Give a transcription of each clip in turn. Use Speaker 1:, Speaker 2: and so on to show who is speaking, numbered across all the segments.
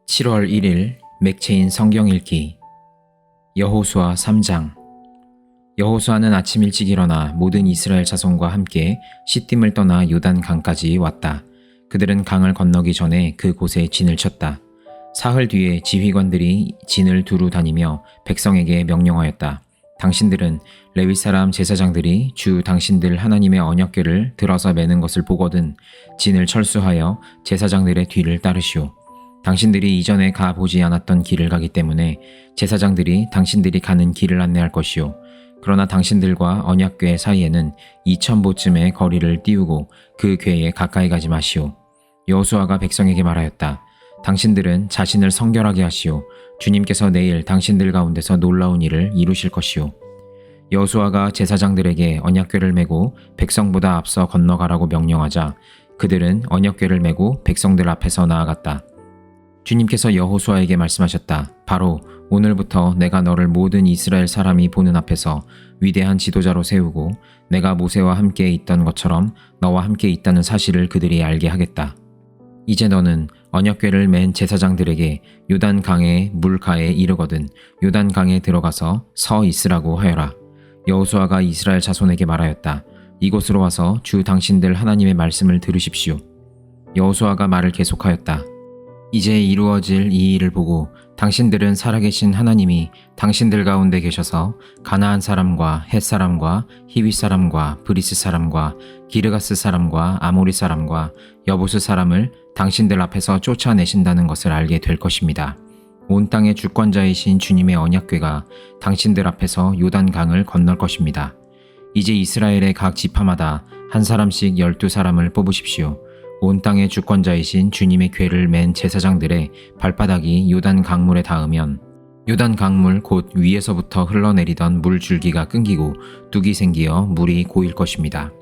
Speaker 1: 7월 1일 맥체인 성경 읽기. 여호수아 3장. 여호수아는 아침 일찍 일어나 모든 이스라엘 자손과 함께 시딤을 떠나 요단 강까지 왔다. 그들은 강을 건너기 전에 그곳에 진을 쳤다. 사흘 뒤에 지휘관들이 진을 두루 다니며 백성에게 명령하였다. 당신들은 레위 사람 제사장들이 주 당신들 하나님의 언약궤를 들어서 매는 것을 보거든 진을 철수하여 제사장들의 뒤를 따르시오. 당신들이 이전에 가보지 않았던 길을 가기 때문에 제사장들이 당신들이 가는 길을 안내할 것이오. 그러나 당신들과 언약궤 사이에는 2000보쯤의 거리를 띄우고 그 궤에 가까이 가지 마시오. 여호수아가 백성에게 말하였다. 당신들은 자신을 성결하게 하시오. 주님께서 내일 당신들 가운데서 놀라운 일을 이루실 것이오. 여호수아가 제사장들에게 언약궤를 메고 백성보다 앞서 건너가라고 명령하자 그들은 언약궤를 메고 백성들 앞에서 나아갔다. 주님께서 여호수아에게 말씀하셨다. 바로 오늘부터 내가 너를 모든 이스라엘 사람이 보는 앞에서 위대한 지도자로 세우고 내가 모세와 함께 있던 것처럼 너와 함께 있다는 사실을 그들이 알게 하겠다. 이제 너는 언약궤를 맨 제사장들에게 요단 강의 물가에 이르거든 요단 강에 들어가서 서 있으라고 하여라. 여호수아가 이스라엘 자손에게 말하였다. 이곳으로 와서 주 당신들 하나님의 말씀을 들으십시오. 여호수아가 말을 계속하였다. 이제 이루어질 이 일을 보고 당신들은 살아계신 하나님이 당신들 가운데 계셔서 가나안 사람과 헷 사람과 히위 사람과 브리스 사람과 기르가스 사람과 아모리 사람과 여부스 사람을 당신들 앞에서 쫓아내신다는 것을 알게 될 것입니다. 온 땅의 주권자이신 주님의 언약궤가 당신들 앞에서 요단 강을 건널 것입니다. 이제 이스라엘의 각 지파마다 한 사람씩 12사람을 뽑으십시오. 온 땅의 주권자이신 주님의 궤를 맨 제사장들의 발바닥이 요단 강물에 닿으면 요단 강물 곧 위에서부터 흘러내리던 물줄기가 끊기고 뚝이 생기어 물이 고일 것입니다.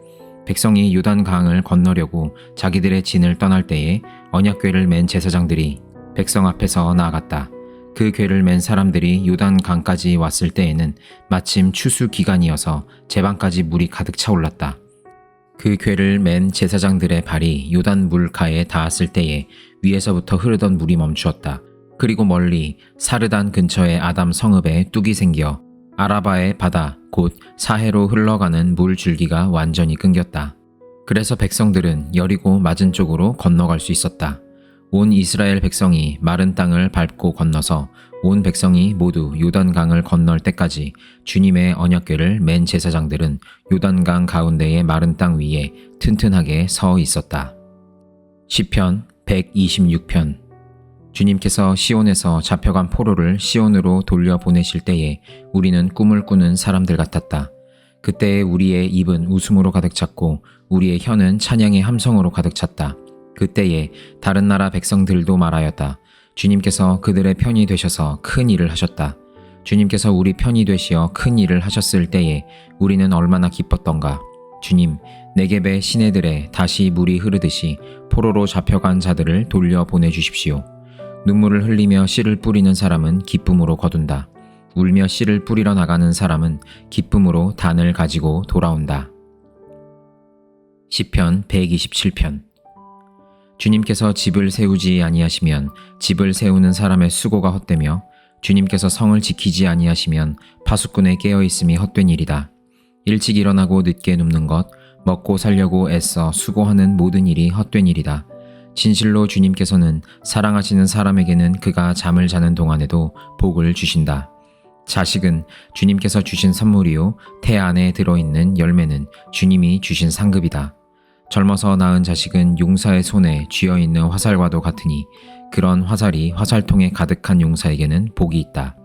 Speaker 1: 백성이 요단 강을 건너려고 자기들의 진을 떠날 때에 언약궤를 맨 제사장들이 백성 앞에서 나아갔다. 그 궤를 맨 사람들이 요단 강까지 왔을 때에는 마침 추수 기간이어서 제방까지 물이 가득 차올랐다. 그 궤를 맨 제사장들의 발이 요단 물가에 닿았을 때에 위에서부터 흐르던 물이 멈추었다. 그리고 멀리 사르단 근처의 아담 성읍에 뚝이 생겨 아라바의 바다 곧 사해로 흘러가는 물 줄기가 완전히 끊겼다. 그래서 백성들은 여리고 맞은 쪽으로 건너갈 수 있었다. 온 이스라엘 백성이 마른 땅을 밟고 건너서 온 백성이 모두 요단강을 건널 때까지 주님의 언약궤를 맨 제사장들은 요단강 가운데의 마른 땅 위에 튼튼하게 서 있었다. 시편 126편. 주님께서 시온에서 잡혀간 포로를 시온으로 돌려보내실 때에 우리는 꿈을 꾸는 사람들 같았다. 그때에 우리의 입은 웃음으로 가득 찼고 우리의 혀는 찬양의 함성으로 가득 찼다. 그때에 다른 나라 백성들도 말하였다. 주님께서 그들의 편이 되셔서 큰 일을 하셨다. 주님께서 우리 편이 되시어 큰 일을 하셨을 때에 우리는 얼마나 기뻤던가. 주님, 네겝의 시내들에 다시 물이 흐르듯이 포로로 잡혀간 자들을 돌려보내주십시오. 눈물을 흘리며 씨를 뿌리는 사람은 기쁨으로 거둔다. 울며 씨를 뿌리러 나가는 사람은 기쁨으로 단을 가지고 돌아온다. 시편 127편. 주님께서 집을 세우지 아니하시면 집을 세우는 사람의 수고가 헛되며 주님께서 성을 지키지 아니하시면 파수꾼의 깨어있음이 헛된 일이다. 일찍 일어나고 늦게 눕는 것, 먹고 살려고 애써 수고하는 모든 일이 헛된 일이다. 진실로 주님께서는 사랑하시는 사람에게는 그가 잠을 자는 동안에도 복을 주신다. 자식은 주님께서 주신 선물이요 태 안에 들어있는 열매는 주님이 주신 상급이다. 젊어서 낳은 자식은 용사의 손에 쥐어있는 화살과도 같으니 그런 화살이 화살통에 가득한 용사에게는 복이 있다.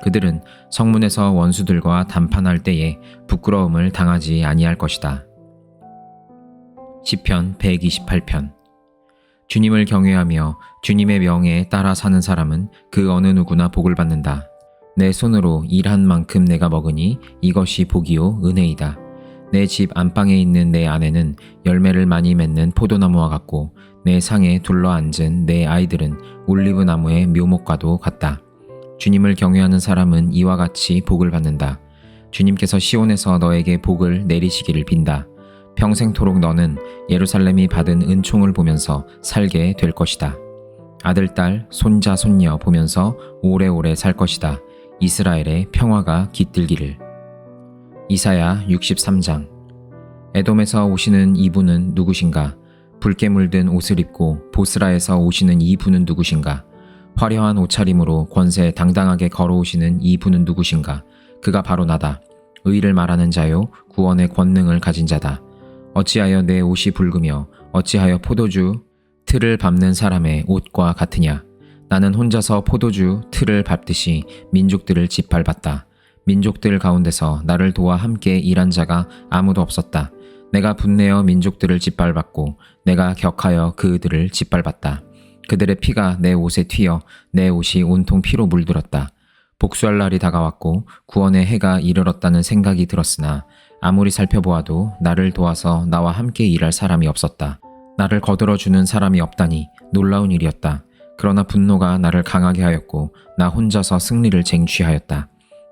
Speaker 1: 그들은 성문에서 원수들과 담판할 때에 부끄러움을 당하지 아니할 것이다. 시편 128편. 주님을 경외하며 주님의 명에 따라 사는 사람은 그 어느 누구나 복을 받는다. 내 손으로 일한 만큼 내가 먹으니 이것이 복이요 은혜이다. 내 집 안방에 있는 내 아내는 열매를 많이 맺는 포도나무와 같고 내 상에 둘러앉은 내 아이들은 올리브 나무의 묘목과도 같다. 주님을 경외하는 사람은 이와 같이 복을 받는다. 주님께서 시온에서 너에게 복을 내리시기를 빈다. 평생토록 너는 예루살렘이 받은 은총을 보면서 살게 될 것이다. 아들, 딸, 손자, 손녀 보면서 오래오래 살 것이다. 이스라엘의 평화가 깃들기를. 이사야 63장. 에돔에서 오시는 이분은 누구신가? 붉게 물든 옷을 입고 보스라에서 오시는 이분은 누구신가? 화려한 옷차림으로 권세 당당하게 걸어오시는 이분은 누구신가? 그가 바로 나다. 의를 말하는 자요 구원의 권능을 가진 자다. 어찌하여 내 옷이 붉으며 어찌하여 포도주 틀을 밟는 사람의 옷과 같으냐? 나는 혼자서 포도주 틀을 밟듯이 민족들을 짓밟았다. 민족들 가운데서 나를 도와 함께 일한 자가 아무도 없었다. 내가 분내어 민족들을 짓밟았고 내가 격하여 그들을 짓밟았다. 그들의 피가 내 옷에 튀어 내 옷이 온통 피로 물들었다. 복수할 날이 다가왔고 구원의 해가 이르렀다는 생각이 들었으나 아무리 살펴보아도 나를 도와서 나와 함께 일할 사람이 없었다. 나를 거들어주는 사람이 없다니 놀라운 일이었다. 그러나 분노가 나를 강하게 하였고 나 혼자서 승리를 쟁취하였다.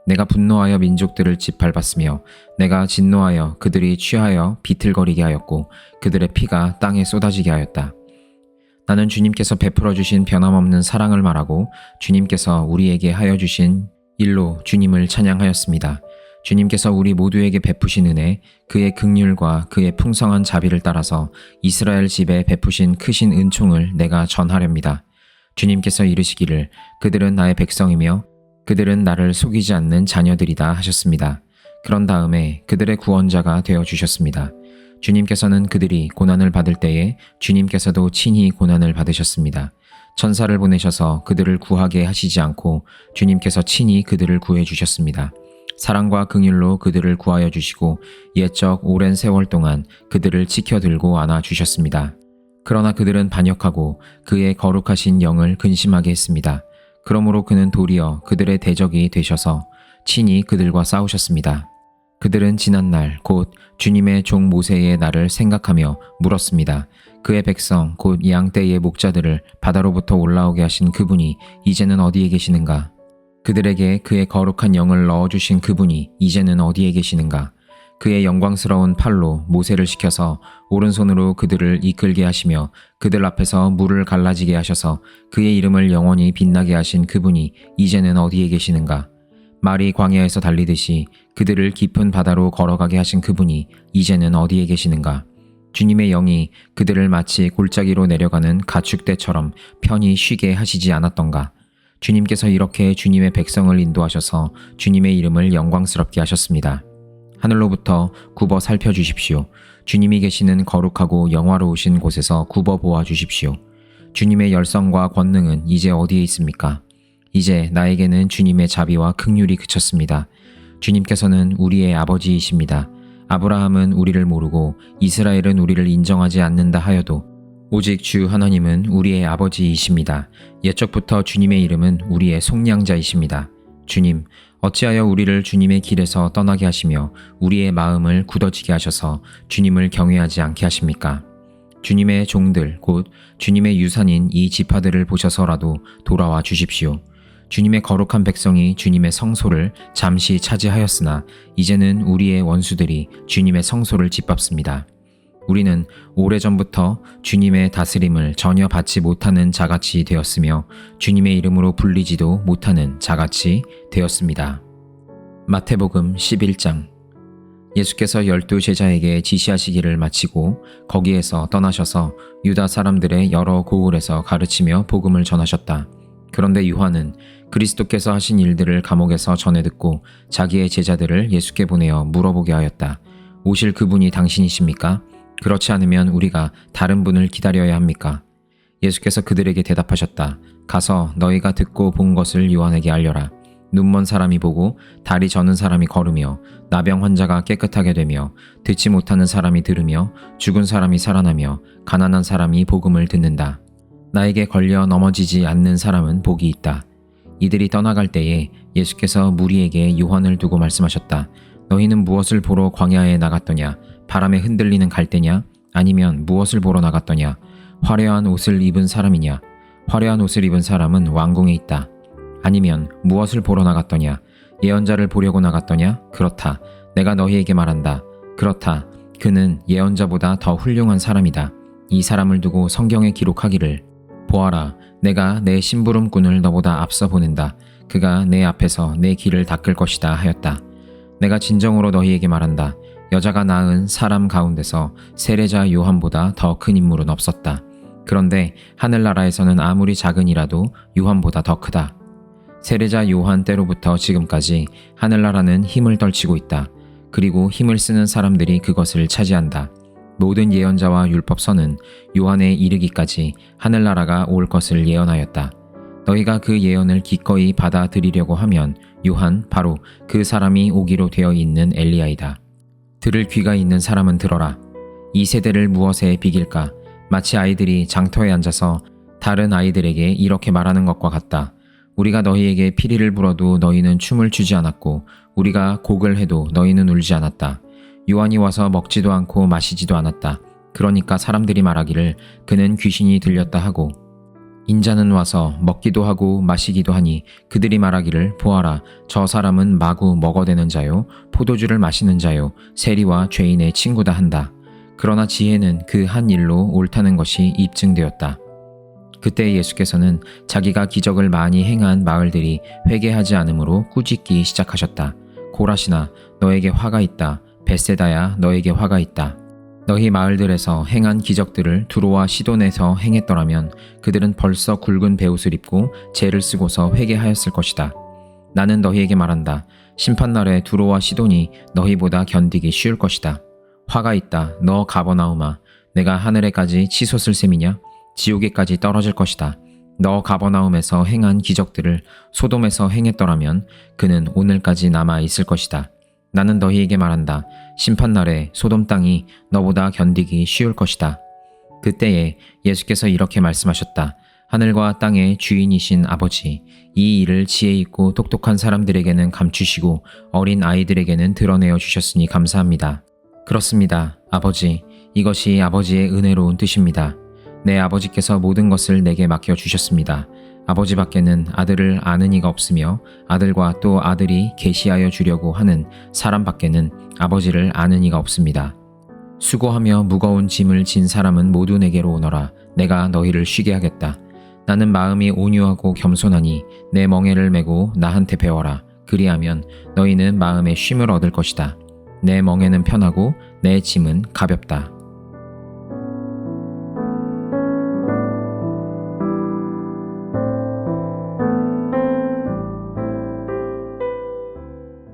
Speaker 1: 내가 분노하여 민족들을 짓밟았으며 내가 진노하여 그들이 취하여 비틀거리게 하였고 그들의 피가 땅에 쏟아지게 하였다. 나는 주님께서 베풀어 주신 변함없는 사랑을 말하고 주님께서 우리에게 하여 주신 일로 주님을 찬양하였습니다. 주님께서 우리 모두에게 베푸신 은혜, 그의 긍휼과 그의 풍성한 자비를 따라서 이스라엘 집에 베푸신 크신 은총을 내가 전하렵니다. 주님께서 이르시기를 그들은 나의 백성이며 그들은 나를 속이지 않는 자녀들이다 하셨습니다. 그런 다음에 그들의 구원자가 되어주셨습니다. 주님께서는 그들이 고난을 받을 때에 주님께서도 친히 고난을 받으셨습니다. 천사를 보내셔서 그들을 구하게 하시지 않고 주님께서 친히 그들을 구해주셨습니다. 사랑과 긍휼로 그들을 구하여 주시고 옛적 오랜 세월 동안 그들을 지켜들고 안아주셨습니다. 그러나 그들은 반역하고 그의 거룩하신 영을 근심하게 했습니다. 그러므로 그는 도리어 그들의 대적이 되셔서 친히 그들과 싸우셨습니다. 그들은 지난날 곧 주님의 종 모세의 날을 생각하며 물었습니다. 그의 백성 곧 양떼의 목자들을 바다로부터 올라오게 하신 그분이 이제는 어디에 계시는가? 그들에게 그의 거룩한 영을 넣어주신 그분이 이제는 어디에 계시는가? 그의 영광스러운 팔로 모세를 시켜서 오른손으로 그들을 이끌게 하시며 그들 앞에서 물을 갈라지게 하셔서 그의 이름을 영원히 빛나게 하신 그분이 이제는 어디에 계시는가? 말이 광야에서 달리듯이 그들을 깊은 바다로 걸어가게 하신 그분이 이제는 어디에 계시는가? 주님의 영이 그들을 마치 골짜기로 내려가는 가축대처럼 편히 쉬게 하시지 않았던가? 주님께서 이렇게 주님의 백성을 인도하셔서 주님의 이름을 영광스럽게 하셨습니다. 하늘로부터 굽어 살펴주십시오. 주님이 계시는 거룩하고 영화로우신 곳에서 굽어 보아 주십시오. 주님의 열성과 권능은 이제 어디에 있습니까? 이제 나에게는 주님의 자비와 긍휼이 그쳤습니다. 주님께서는 우리의 아버지이십니다. 아브라함은 우리를 모르고 이스라엘은 우리를 인정하지 않는다 하여도 오직 주 하나님은 우리의 아버지이십니다. 옛적부터 주님의 이름은 우리의 속량자이십니다. 주님, 어찌하여 우리를 주님의 길에서 떠나게 하시며 우리의 마음을 굳어지게 하셔서 주님을 경외하지 않게 하십니까? 주님의 종들 곧 주님의 유산인 이 지파들을 보셔서라도 돌아와 주십시오. 주님의 거룩한 백성이 주님의 성소를 잠시 차지하였으나 이제는 우리의 원수들이 주님의 성소를 짓밟습니다. 우리는 오래전부터 주님의 다스림을 전혀 받지 못하는 자같이 되었으며 주님의 이름으로 불리지도 못하는 자같이 되었습니다. 마태복음 11장. 예수께서 12 제자에게 지시하시기를 마치고 거기에서 떠나셔서 유다 사람들의 여러 고을에서 가르치며 복음을 전하셨다. 그런데 요한은 그리스도께서 하신 일들을 감옥에서 전해 듣고 자기의 제자들을 예수께 보내어 물어보게 하였다. 오실 그분이 당신이십니까? 그렇지 않으면 우리가 다른 분을 기다려야 합니까? 예수께서 그들에게 대답하셨다. 가서 너희가 듣고 본 것을 요한에게 알려라. 눈먼 사람이 보고 다리 저는 사람이 걸으며 나병 환자가 깨끗하게 되며 듣지 못하는 사람이 들으며 죽은 사람이 살아나며 가난한 사람이 복음을 듣는다. 나에게 걸려 넘어지지 않는 사람은 복이 있다. 이들이 떠나갈 때에 예수께서 무리에게 요한을 두고 말씀하셨다. 너희는 무엇을 보러 광야에 나갔더냐? 바람에 흔들리는 갈대냐? 아니면 무엇을 보러 나갔더냐? 화려한 옷을 입은 사람이냐? 화려한 옷을 입은 사람은 왕궁에 있다. 아니면 무엇을 보러 나갔더냐? 예언자를 보려고 나갔더냐? 그렇다. 내가 너희에게 말한다. 그렇다. 그는 예언자보다 더 훌륭한 사람이다. 이 사람을 두고 성경에 기록하기를 보아라, 내가 내 심부름꾼을 너보다 앞서 보낸다. 그가 내 앞에서 내 길을 닦을 것이다 하였다. 내가 진정으로 너희에게 말한다. 여자가 낳은 사람 가운데서 세례자 요한보다 더 큰 인물은 없었다. 그런데 하늘나라에서는 아무리 작은 이라도 요한보다 더 크다. 세례자 요한 때로부터 지금까지 하늘나라는 힘을 떨치고 있다. 그리고 힘을 쓰는 사람들이 그것을 차지한다. 모든 예언자와 율법서는 요한에 이르기까지 하늘나라가 올 것을 예언하였다. 너희가 그 예언을 기꺼이 받아들이려고 하면 요한 바로 그 사람이 오기로 되어 있는 엘리야이다. 들을 귀가 있는 사람은 들어라. 이 세대를 무엇에 비길까? 마치 아이들이 장터에 앉아서 다른 아이들에게 이렇게 말하는 것과 같다. 우리가 너희에게 피리를 불어도 너희는 춤을 추지 않았고 우리가 곡을 해도 너희는 울지 않았다. 요한이 와서 먹지도 않고 마시지도 않았다. 그러니까 사람들이 말하기를 그는 귀신이 들렸다 하고, 인자는 와서 먹기도 하고 마시기도 하니 그들이 말하기를 보아라, 저 사람은 마구 먹어대는 자요 포도주를 마시는 자요 세리와 죄인의 친구다 한다. 그러나 지혜는 그 한 일로 옳다는 것이 입증되었다. 그때 예수께서는 자기가 기적을 많이 행한 마을들이 회개하지 않으므로 꾸짖기 시작하셨다. 고라시나, 너에게 화가 있다. 벳세다야, 너에게 화가 있다. 너희 마을들에서 행한 기적들을 두로와 시돈에서 행했더라면 그들은 벌써 굵은 베옷을 입고 죄를 쓰고서 회개하였을 것이다. 나는 너희에게 말한다. 심판날에 두로와 시돈이 너희보다 견디기 쉬울 것이다. 화가 있다. 너 가버나움아, 내가 하늘에까지 치솟을 셈이냐? 지옥에까지 떨어질 것이다. 너 가버나움에서 행한 기적들을 소돔에서 행했더라면 그는 오늘까지 남아 있을 것이다. 나는 너희에게 말한다. 심판날에 소돔 땅이 너보다 견디기 쉬울 것이다. 그때에 예수께서 이렇게 말씀하셨다. 하늘과 땅의 주인이신 아버지, 이 일을 지혜 있고 똑똑한 사람들에게는 감추시고 어린 아이들에게는 드러내어 주셨으니 감사합니다. 그렇습니다, 아버지. 이것이 아버지의 은혜로운 뜻입니다. 내 아버지께서 모든 것을 내게 맡겨주셨습니다. 아버지밖에는 아들을 아는 이가 없으며 아들과 또 아들이 계시하여 주려고 하는 사람밖에는 아버지를 아는 이가 없습니다. 수고하며 무거운 짐을 진 사람은 모두 내게로 오너라. 내가 너희를 쉬게 하겠다. 나는 마음이 온유하고 겸손하니 내 멍에를 메고 나한테 배워라. 그리하면 너희는 마음의 쉼을 얻을 것이다. 내 멍에는 편하고 내 짐은 가볍다.